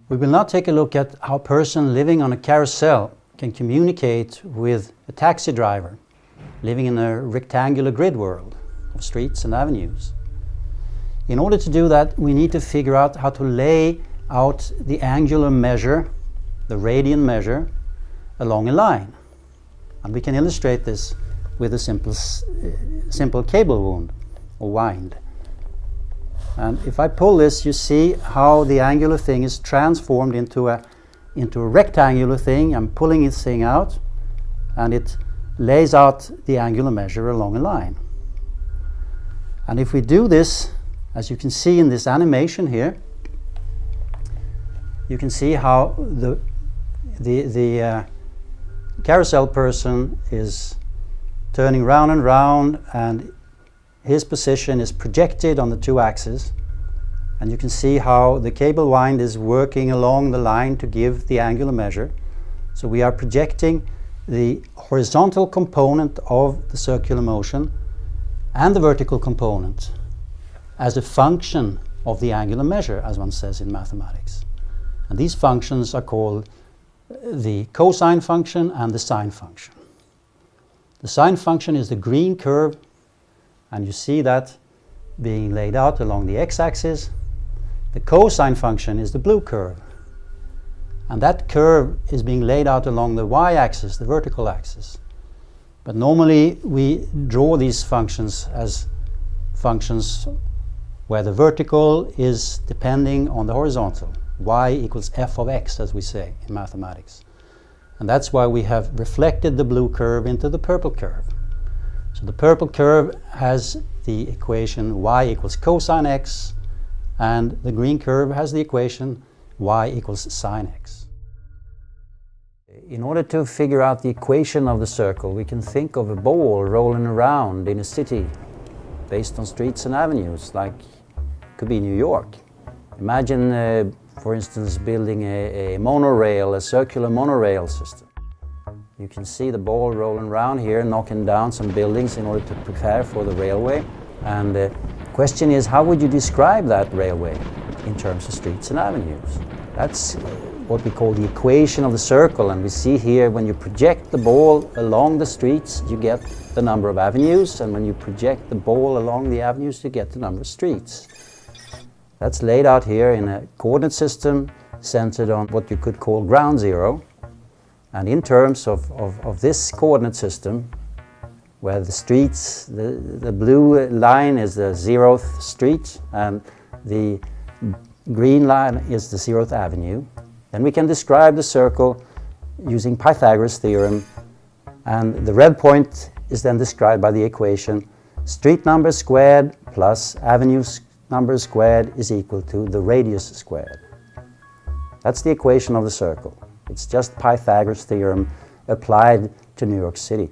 We will now take a look at how a person living on a carousel can communicate with a taxi driver living in a rectangular grid world of streets and avenues. In order to do that, we need to figure out how to lay out the angular measure, the radian measure, along a line. And we can illustrate this with a simple cable wound or wind. And if I pull this, you see how the angular thing is transformed into a rectangular thing. I'm pulling this thing out, and it lays out the angular measure along a line. And if we do this, as you can see in this animation here, you can see how the carousel person is turning round and round, and his position is projected on the two axes. And you can see how the cable wind is working along the line to give the angular measure. So we are projecting the horizontal component of the circular motion and the vertical component as a function of the angular measure, as one says in mathematics. And these functions are called the cosine function and the sine function. The sine function is the green curve, and you see that being laid out along the x-axis. The cosine function is the blue curve, and that curve is being laid out along the y-axis, the vertical axis. But normally we draw these functions as functions where the vertical is depending on the horizontal. Y equals f of x, as we say in mathematics. And that's why we have reflected the blue curve into the purple curve. So the purple curve has the equation y equals cosine x, and the green curve has the equation y equals sine x. In order to figure out the equation of the circle, we can think of a ball rolling around in a city based on streets and avenues, like it could be New York. Imagine, for instance, building a monorail, a circular monorail system. You can see the ball rolling around here, knocking down some buildings in order to prepare for the railway. And the question is, how would you describe that railway in terms of streets and avenues? That's what we call the equation of the circle. And we see here, when you project the ball along the streets, you get the number of avenues. And when you project the ball along the avenues, you get the number of streets. That's laid out here in a coordinate system centered on what you could call ground zero. And in terms of this coordinate system, where the streets, the blue line is the 0th street and the green line is the 0th avenue, then we can describe the circle using Pythagoras' theorem. And the red point is then described by the equation street number squared plus avenue number squared is equal to the radius squared. That's the equation of the circle. It's just Pythagoras' theorem applied to New York City.